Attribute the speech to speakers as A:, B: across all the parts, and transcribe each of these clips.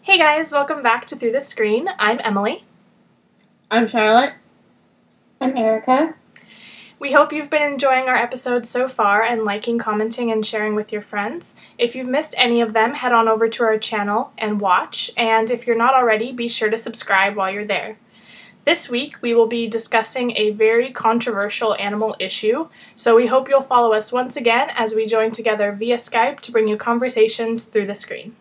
A: Hey guys, welcome back to Through the Screen. I'm Emily.
B: I'm Charlotte.
C: I'm Erika.
A: We hope you've been enjoying our episodes so far and liking, commenting, and sharing with your friends. If you've missed any of them, head on over to our channel and watch. And if you're not already, be sure to subscribe while you're there. This week, we will be discussing a very controversial animal issue, so we hope you'll follow us once again as we join together via Skype to bring you conversations through the screen.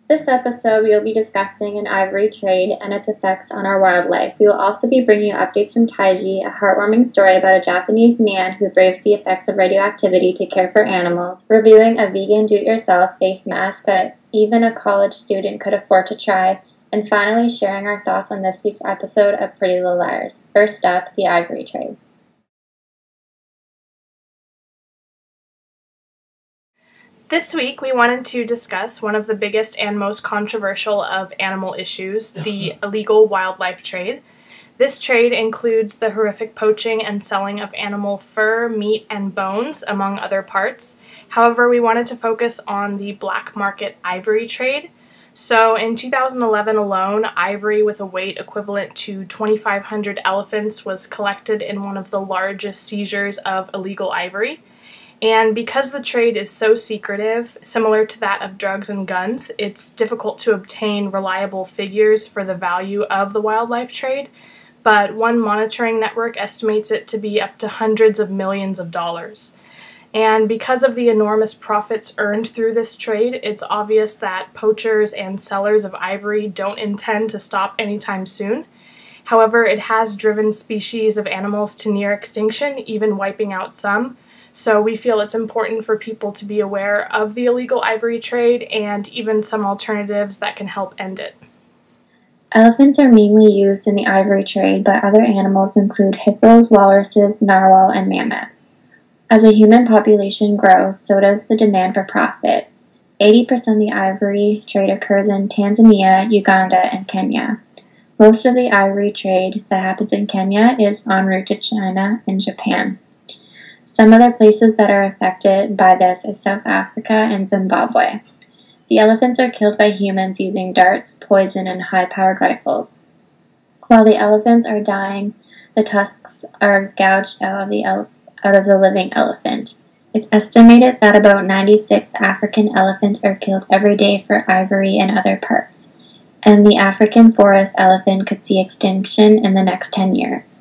C: This episode, we will be discussing an ivory trade and its effects on our wildlife. We will also be bringing you updates from Taiji, a heartwarming story about a Japanese man who braves the effects of radioactivity to care for animals, reviewing a vegan do-it-yourself face mask that even a college student could afford to try, and finally sharing our thoughts on this week's episode of Pretty Little Liars. First up, the ivory trade.
A: This week, we wanted to discuss one of the biggest and most controversial of animal issues, the illegal wildlife trade. This trade includes the horrific poaching and selling of animal fur, meat, and bones, among other parts. However, we wanted to focus on the black market ivory trade. So in 2011 alone, ivory with a weight equivalent to 2,500 elephants was collected in one of the largest seizures of illegal ivory. And because the trade is so secretive, similar to that of drugs and guns, it's difficult to obtain reliable figures for the value of the wildlife trade, but one monitoring network estimates it to be up to hundreds of millions of dollars. And because of the enormous profits earned through this trade, it's obvious that poachers and sellers of ivory don't intend to stop anytime soon. However, it has driven species of animals to near extinction, even wiping out some. So we feel it's important for people to be aware of the illegal ivory trade and even some alternatives that can help end it.
C: Elephants are mainly used in the ivory trade, but other animals include hippos, walruses, narwhal, and mammoths. As the human population grows, so does the demand for profit. 80% of the ivory trade occurs in Tanzania, Uganda, and Kenya. Most of the ivory trade that happens in Kenya is en route to China and Japan. Some other places that are affected by this are South Africa and Zimbabwe. The elephants are killed by humans using darts, poison, and high-powered rifles. While the elephants are dying, the tusks are gouged out of the living elephant. It's estimated that about 96 African elephants are killed every day for ivory and other parts, and the African forest elephant could see extinction in the next 10 years.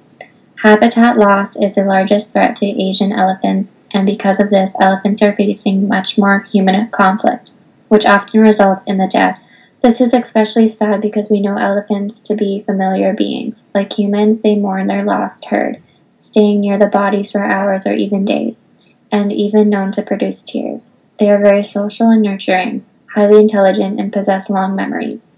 C: Habitat loss is the largest threat to Asian elephants, and because of this, elephants are facing much more human conflict, which often results in the death. This is especially sad because we know elephants to be familiar beings. Like humans, they mourn their lost herd, staying near the bodies for hours or even days, and even known to produce tears. They are very social and nurturing, highly intelligent, and possess long memories.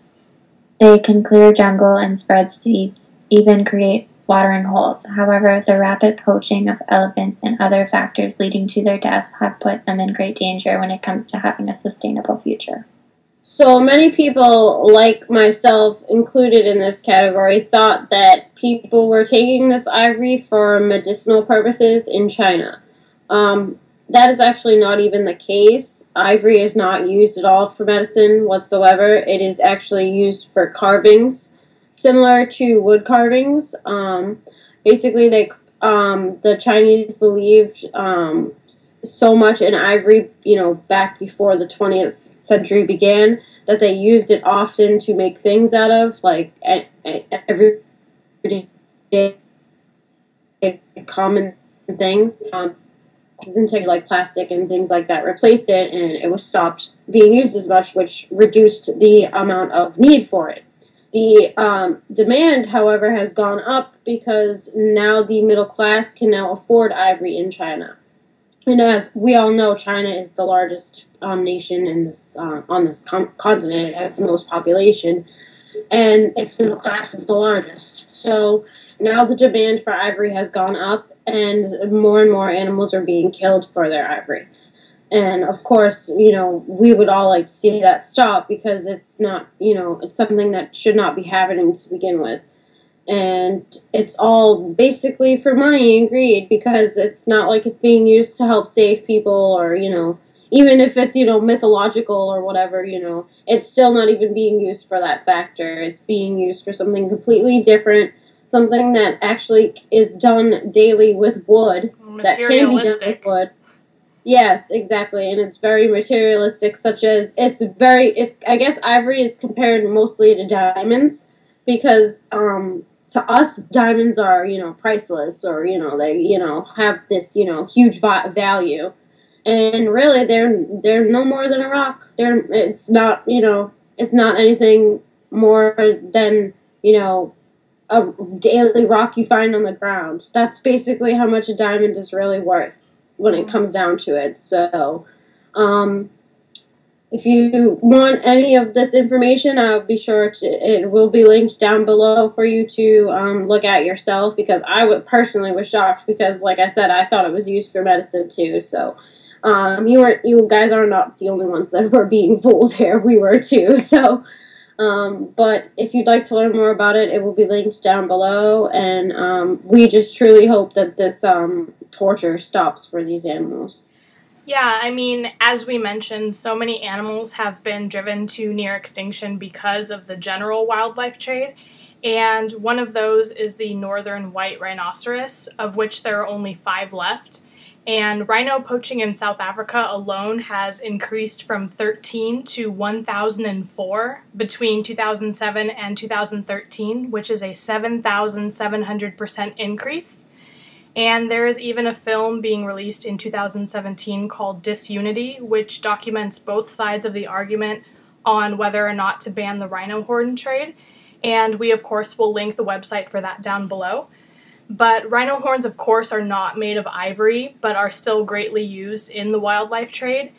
C: They can clear jungle and spread seeds, even create watering holes. However, the rapid poaching of elephants and other factors leading to their deaths have put them in great danger when it comes to having a sustainable future.
B: So many people, like myself included in this category, thought that people were taking this ivory for medicinal purposes in China. That is actually not even the case. Ivory is not used at all for medicine whatsoever. It is actually used for carvings, similar to wood carvings. Basically, the Chinese believed so much in ivory, back before the 20th century began, that they used it often to make things out of, like everyday common things. Into like plastic and things like that replaced it, and it was stopped being used as much, which reduced the amount of need for it. The demand, however, has gone up because now the middle class can now afford ivory in China. And as we all know, China is the largest nation in this on this continent. It has the most population, and it's been classed as the largest. So now the demand for ivory has gone up, and more animals are being killed for their ivory. And of course, we would all like to see that stop because it's not, it's something that should not be happening to begin with. And it's all basically for money and greed because it's not like it's being used to help save people or, even if it's, mythological or whatever, it's still not even being used for that factor. It's being used for something completely different, something that actually is done daily with wood. That can be done with wood. Yes, exactly, and it's very materialistic, such as I guess ivory is compared mostly to diamonds, because, to us, diamonds are, priceless, or, they, have this, huge value, and really, they're no more than a rock. It's not anything more than, a daily rock you find on the ground. That's basically how much a diamond is really worth when it comes down to it. So, if you want any of this information, I'll be sure it will be linked down below for you to look at yourself, because I personally was shocked because, like I said, I thought it was used for medicine too. So, you guys are not the only ones that were being fooled here. We were too. So, but if you'd like to learn more about it, it will be linked down below, and we just truly hope that this torture stops for these animals.
A: Yeah, I mean, as we mentioned, so many animals have been driven to near extinction because of the general wildlife trade, and one of those is the northern white rhinoceros, of which there are only 5 left. And rhino poaching in South Africa alone has increased from 13 to 1,004 between 2007 and 2013, which is a 7,700% increase. And there is even a film being released in 2017 called Disunity, which documents both sides of the argument on whether or not to ban the rhino horn trade. And we, of course, will link the website for that down below. But rhino horns, of course, are not made of ivory, but are still greatly used in the wildlife trade.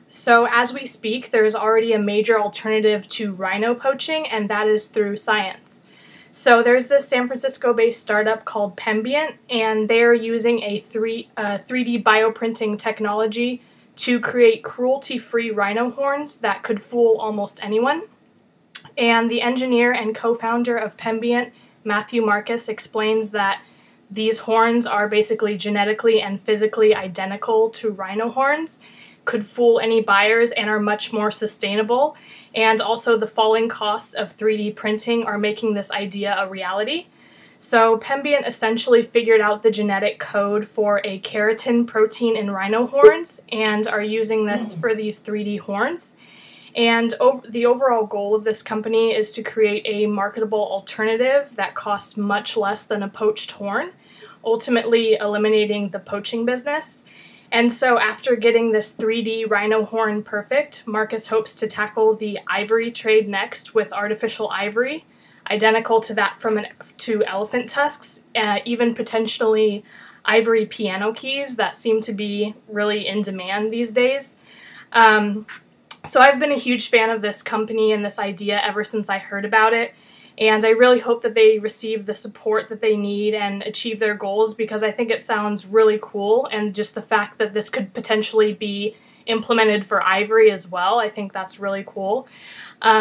A: So as we speak, there is already a major alternative to rhino poaching, and that is through science. So there's this San Francisco-based startup called Pembient, and they're using a 3D bioprinting technology to create cruelty-free rhino horns that could fool almost anyone. And the engineer and co-founder of Pembient, Matthew Marcus, explains that these horns are basically genetically and physically identical to rhino horns, could fool any buyers, and are much more sustainable. And also the falling costs of 3D printing are making this idea a reality. So Pembient essentially figured out the genetic code for a keratin protein in rhino horns and are using this for these 3D horns. And the overall goal of this company is to create a marketable alternative that costs much less than a poached horn, ultimately eliminating the poaching business. And so after getting this 3D rhino horn perfect, Marcus hopes to tackle the ivory trade next with artificial ivory, identical to that to elephant tusks, even potentially ivory piano keys that seem to be really in demand these days. So I've been a huge fan of this company and this idea ever since I heard about it, and I really hope that they receive the support that they need and achieve their goals, because I think it sounds really cool, and just the fact that this could potentially be implemented for ivory as well, I think that's really cool.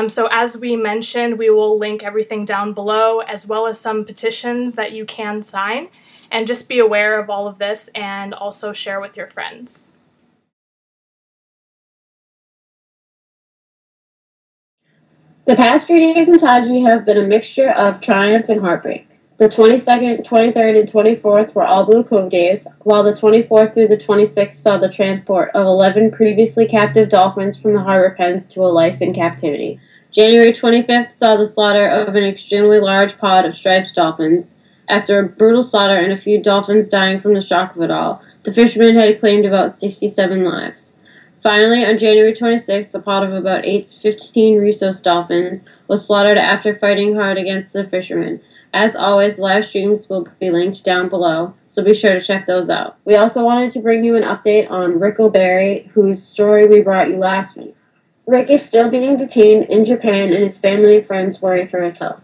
A: So as we mentioned, we will link everything down below, as well as some petitions that you can sign, and just be aware of all of this and also share with your friends.
B: The past 3 days in Taiji have been a mixture of triumph and heartbreak. The 22nd, 23rd, and 24th were all Blue Cove days, while the 24th through the 26th saw the transport of 11 previously captive dolphins from the harbor pens to a life in captivity. January 25th saw the slaughter of an extremely large pod of striped dolphins. After a brutal slaughter and a few dolphins dying from the shock of it all, the fishermen had claimed about 67 lives. Finally, on January 26th, a pod of about 15 rhesus dolphins was slaughtered after fighting hard against the fishermen. As always, live streams will be linked down below, so be sure to check those out. We also wanted to bring you an update on Ric O'Barry, whose story we brought you last week. Ric is still being detained in Japan, and his family and friends worry for his health.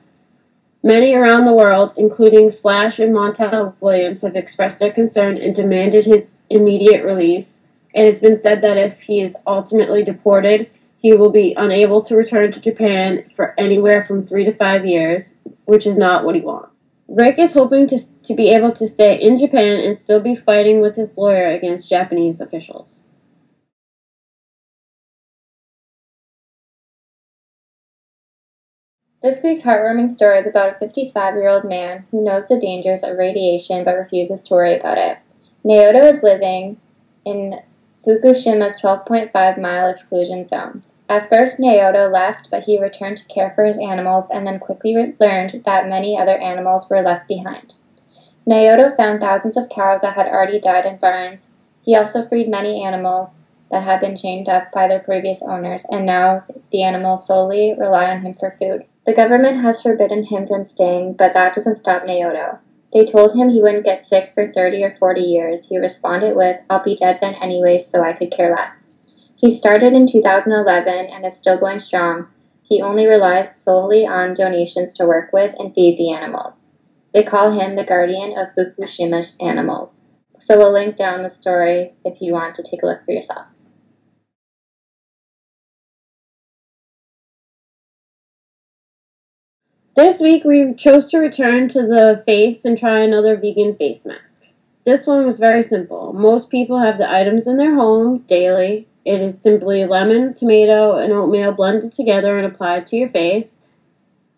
B: Many around the world, including Slash and Montel Williams, have expressed their concern and demanded his immediate release, and it's been said that if he is ultimately deported, he will be unable to return to Japan for anywhere from 3 to 5 years, which is not what he wants. Ric is hoping to be able to stay in Japan and still be fighting with his lawyer against Japanese officials.
C: This week's heartwarming story is about a 55-year-old man who knows the dangers of radiation but refuses to worry about it. Naoto is living in Fukushima's 12.5-mile exclusion zone. At first, Naoto left, but he returned to care for his animals and then quickly learned that many other animals were left behind. Naoto found thousands of cows that had already died in barns. He also freed many animals that had been chained up by their previous owners, and now the animals solely rely on him for food. The government has forbidden him from staying, but that doesn't stop Naoto. They told him he wouldn't get sick for 30 or 40 years. He responded with, "I'll be dead then anyway, so I could care less." He started in 2011 and is still going strong. He only relies solely on donations to work with and feed the animals. They call him the guardian of Fukushima's animals. So we'll link down the story if you want to take a look for yourself.
B: This week we chose to return to the face and try another vegan face mask. This one was very simple. Most people have the items in their homes daily. It is simply lemon, tomato, and oatmeal blended together and applied to your face.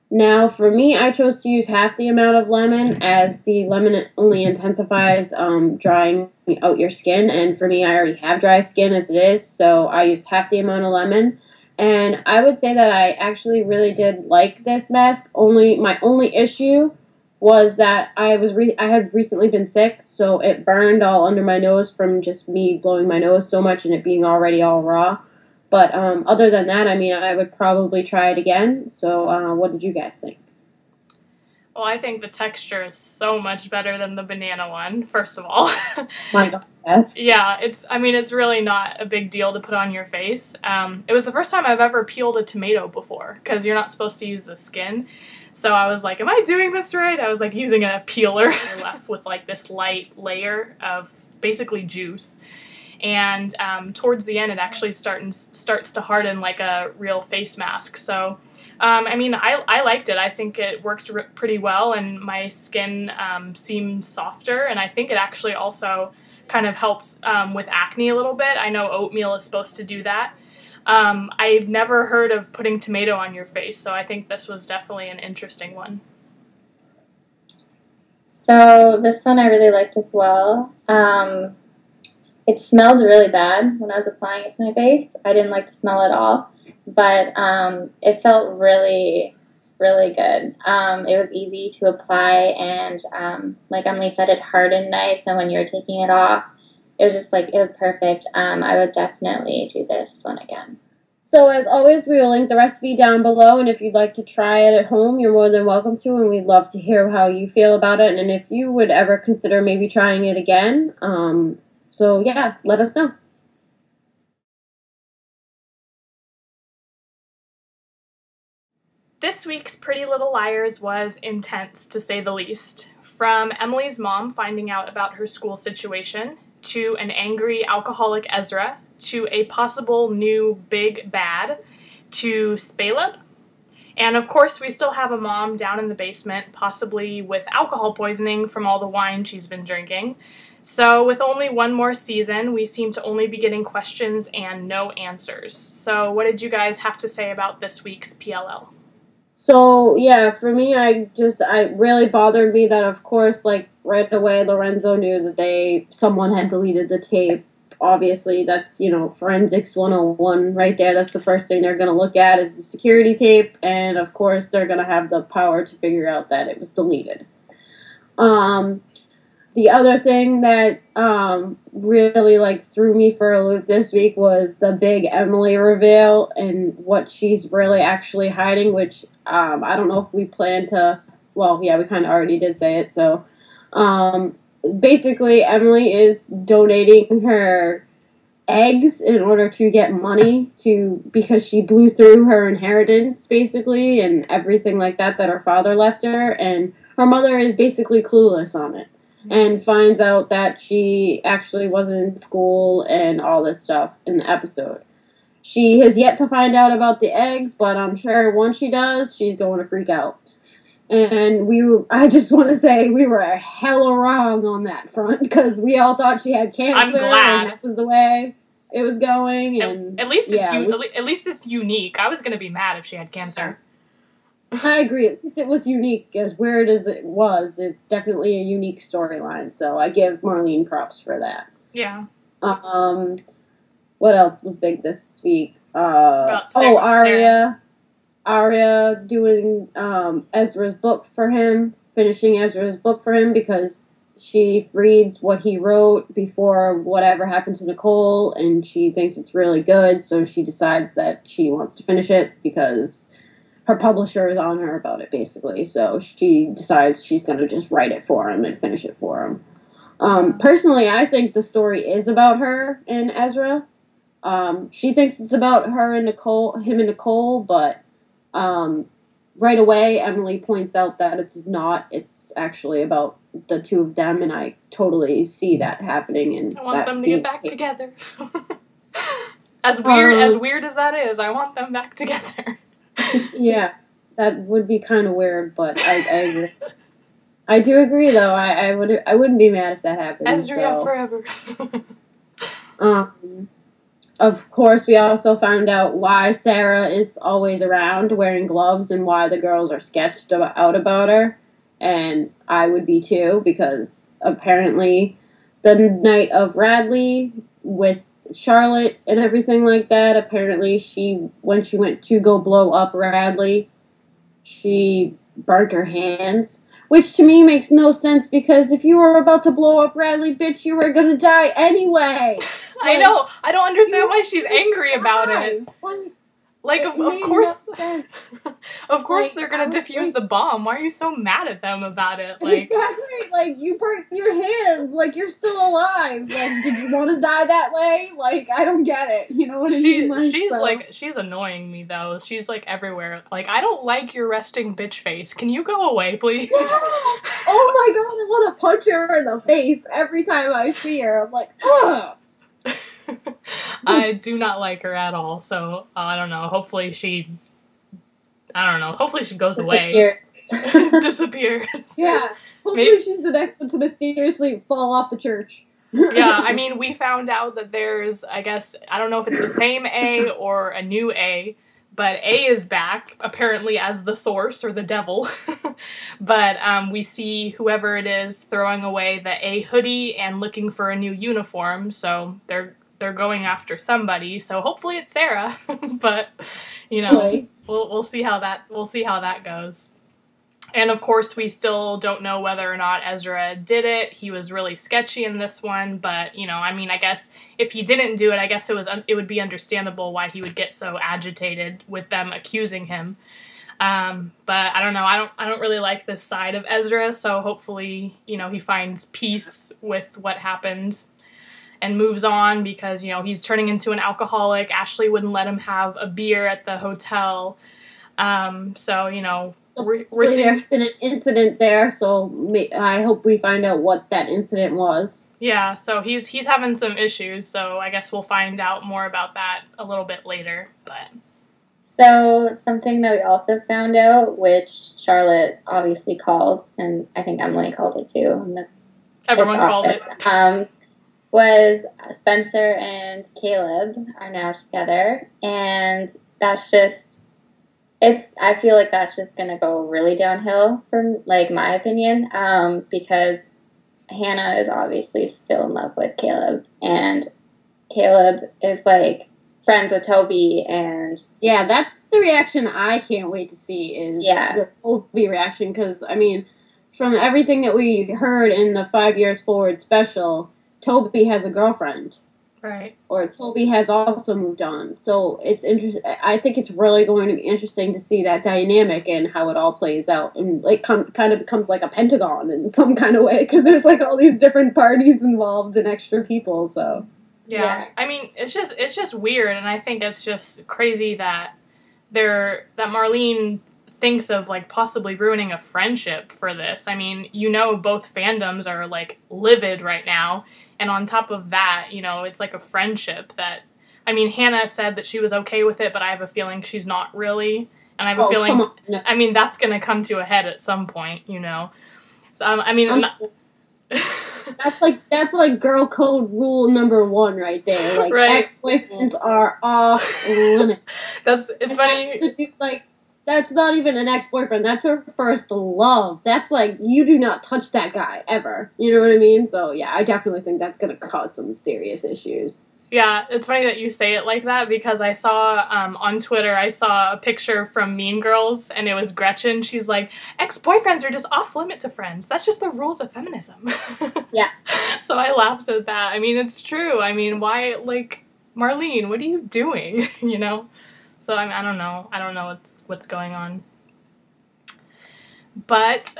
B: Now, for me, I chose to use half the amount of lemon, as the lemon only intensifies drying out your skin, and for me, I already have dry skin as it is, so I used half the amount of lemon. And I would say that I actually really did like this mask. My only issue was that I had recently been sick, so it burned all under my nose from just me blowing my nose so much and it being already all raw. But other than that, I mean, I would probably try it again. So what did you guys think?
A: Well, I think the texture is so much better than the banana one, first of all.
B: My God, yes.
A: Yeah, it's really not a big deal to put on your face. It was the first time I've ever peeled a tomato before, because you're not supposed to use the skin. So I was like, am I doing this right? I was like using a peeler. You're left with like this light layer of basically juice. And towards the end, it actually starts to harden like a real face mask. So I liked it. I think it worked pretty well, and my skin seems softer, and I think it actually also kind of helps with acne a little bit. I know oatmeal is supposed to do that. I've never heard of putting tomato on your face, so I think this was definitely an interesting one.
C: So this one I really liked as well. It smelled really bad when I was applying it to my face. I didn't like the smell at all. But it felt really, really good. It was easy to apply, and like Emily said, it hardened nice, and when you were taking it off, it was just like, it was perfect. I would definitely do this one again.
B: So as always, we will link the recipe down below, and if you'd like to try it at home, you're more than welcome to, and we'd love to hear how you feel about it, and if you would ever consider maybe trying it again. So yeah, let us know.
A: This week's Pretty Little Liars was intense, to say the least. From Emily's mom finding out about her school situation, to an angry alcoholic Ezra, to a possible new big bad, to Spaleb. And of course, we still have a mom down in the basement, possibly with alcohol poisoning from all the wine she's been drinking. So with only one more season, we seem to only be getting questions and no answers. So what did you guys have to say about this week's PLL?
B: So, yeah, for me, it really bothered me that, of course, like, right away, Lorenzo knew that someone had deleted the tape. Obviously, that's, forensics 101 right there. That's the first thing they're going to look at is the security tape, and, of course, they're going to have the power to figure out that it was deleted. The other thing that really threw me for a loop this week was the big Emily reveal and what she's really actually hiding, which I don't know if we plan to. Well, yeah, we kind of already did say it. So basically Emily is donating her eggs in order to get money because she blew through her inheritance, basically, and everything like that her father left her, and her mother is basically clueless on it, and finds out that she actually wasn't in school and all this stuff in the episode. She has yet to find out about the eggs, but I'm sure once she does, she's going to freak out. And I just want to say we were hella wrong on that front, because we all thought she had cancer.
A: I'm glad.
B: And that was the way it was going. And
A: at least it's unique. I was going to be mad if she had cancer.
B: I agree. At least it was unique. As weird as it was, it's definitely a unique storyline. So I give Marlene props for that.
A: Yeah.
B: What else was big this week?
A: Sarah.
B: Arya doing Ezra's book for him, finishing Ezra's book for him, because she reads what he wrote before whatever happened to Nicole, and she thinks it's really good, so she decides that she wants to finish it because her publisher is on her about it, basically. So she decides she's going to just write it for him and finish it for him. Personally, I think the story is about her and Ezra. She thinks it's about him and Nicole, but right away, Emily points out that it's not. It's actually about the two of them, and I totally see that happening. And
A: I want them to get back together. As weird as that is, I want them back together.
B: Yeah, that would be kind of weird, but I agree. I do agree, though. I wouldn't be mad if that happened.
A: Ezra forever.
B: Of course, we also found out why Sarah is always around wearing gloves and why the girls are sketched out about her. And I would be too, because apparently the night of Radley with Charlotte and everything like that, apparently when she went to go blow up Radley, she burnt her hands. Which to me makes no sense, because if you were about to blow up Radley, bitch, you were gonna die anyway.
A: I know. I don't understand why she's angry about it. Of course they're gonna defuse the bomb. Why are you so mad at them about it?
B: Exactly. Like, you burnt your hands. Like, you're still alive. Like, did you want to die that way? Like, I don't get it. You know what I mean?
A: She's annoying me though. She's like everywhere. Like, I don't like your resting bitch face. Can you go away, please?
B: Yeah. Oh my god, I want to punch her in the face every time I see her. I'm like, ugh.
A: I do not like her at all, so I don't know. Hopefully she goes away. Disappears.
B: Yeah. Hopefully she's the next one to mysteriously fall off the church.
A: Yeah, I mean, we found out that there's, I guess, I don't know if it's the same A or a new A, but A is back, apparently as the source, or the devil. But we see whoever it is throwing away the A hoodie and looking for a new uniform, so they're going after somebody, so hopefully it's Sarah. But, you know, we'll see how that goes. And of course, we still don't know whether or not Ezra did it. He was really sketchy in this one, but, you know, I mean, I guess if he didn't do it, I guess it would be understandable why he would get so agitated with them accusing him. But I don't know. I don't really like this side of Ezra, so hopefully, you know, he finds peace with what happened and moves on, because, you know, he's turning into an alcoholic. Ashley wouldn't let him have a beer at the hotel. So, you know, we're seeing...
B: There's been an incident there, so I hope we find out what that incident was.
A: Yeah, so he's having some issues, so I guess we'll find out more about that a little bit later, but...
C: So, something that we also found out, which Charlotte obviously called, and I think Emily called it too.
A: Everyone called it.
C: Was Spencer and Caleb are now together, and that's just, I feel like that's just going to go really downhill from, like, my opinion, because Hannah is obviously still in love with Caleb, and Caleb is, like, friends with Toby, and...
B: Yeah, that's the reaction I can't wait to see, is the Toby reaction, because, I mean, from everything that we heard in the 5 Years Forward special, Toby has a girlfriend.
A: Right.
B: Or Toby has also moved on. So it's interesting. I think it's really going to be interesting to see that dynamic and how it all plays out, and like kind of becomes like a pentagon in some kind of way, because there's like all these different parties involved and extra people. So
A: yeah. I mean, it's just weird, and I think it's just crazy that Marlene thinks of like possibly ruining a friendship for this. I mean, both fandoms are like livid right now. And on top of that, it's like a friendship that, I mean, Hannah said that she was okay with it, but I have a feeling she's not really. And I have a feeling,
B: no.
A: I mean, that's going to come to a head at some point, So, I mean,
B: that's like girl code rule number 1 right there. Like,
A: right.
B: Ex-boyfriends are off limits.
A: It's funny.
B: Like, that's not even an ex-boyfriend. That's her first love. That's like, you do not touch that guy, ever. You know what I mean? So, yeah, I definitely think that's going to cause some serious issues.
A: Yeah, it's funny that you say it like that, because I saw, on Twitter, I saw a picture from Mean Girls, and it was Gretchen. She's like, ex-boyfriends are just off-limit to friends. That's just the rules of feminism.
B: Yeah. So
A: I laughed at that. I mean, it's true. I mean, why, like, Marlene, what are you doing, So, I mean, I don't know what's going on. But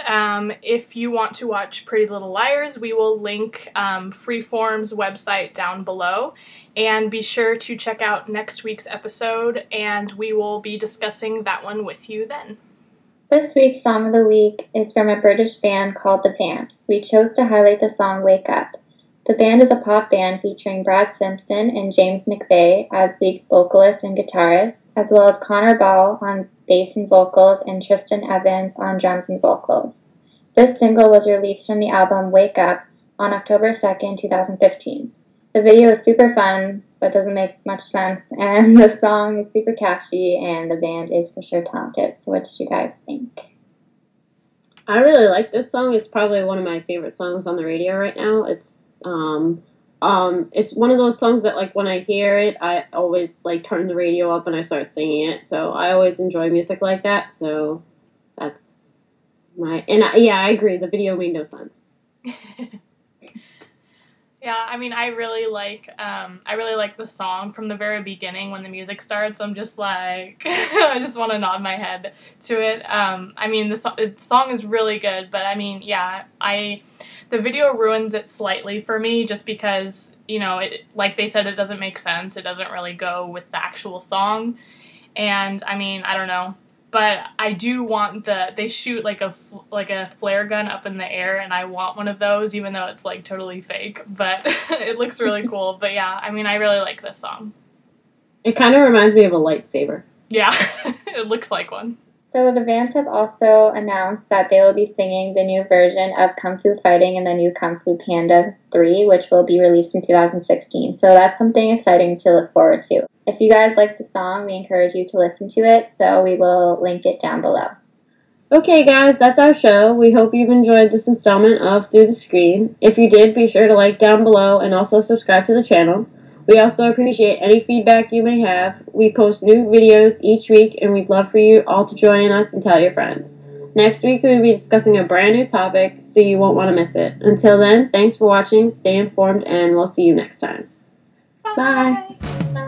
A: if you want to watch Pretty Little Liars, we will link Freeform's website down below. And be sure to check out next week's episode, and we will be discussing that one with you then.
C: This week's Song of the Week is from a British band called The Vamps. We chose to highlight the song Wake Up. The band is a pop band featuring Brad Simpson and James McVeigh as lead vocalists and guitarists, as well as Connor Ball on bass and vocals and Tristan Evans on drums and vocals. This single was released from the album Wake Up on October 2nd, 2015. The video is super fun, but doesn't make much sense, and the song is super catchy, and the band is for sure talented. So what did you guys think?
B: I really like this song. It's probably one of my favorite songs on the radio right now. It's one of those songs that, like, when I hear it, I always, like, turn the radio up and I start singing it. So I always enjoy music like that. So that's I agree. The video made no sense.
A: Yeah, I mean, I really like the song from the very beginning when the music starts. I'm just like, I just want to nod my head to it. I mean, the song is really good, but I mean, yeah, the video ruins it slightly for me, just because, like they said, it doesn't make sense. It doesn't really go with the actual song. And I mean, I don't know. But I do want they shoot like a flare gun up in the air, and I want one of those, even though it's like totally fake. But it looks really cool. But yeah, I mean, I really like this song.
B: It kind of reminds me of a lightsaber.
A: Yeah, it looks like one.
C: So the Vamps have also announced that they will be singing the new version of Kung Fu Fighting in the new Kung Fu Panda 3, which will be released in 2016. So that's something exciting to look forward to. If you guys like the song, we encourage you to listen to it, so we will link it down below.
B: Okay, guys, that's our show. We hope you've enjoyed this installment of Through the Screen. If you did, be sure to like down below and also subscribe to the channel. We also appreciate any feedback you may have. We post new videos each week, and we'd love for you all to join us and tell your friends. Next week, we will be discussing a brand new topic, so you won't want to miss it. Until then, thanks for watching, stay informed, and we'll see you next time.
A: Bye.
B: Bye.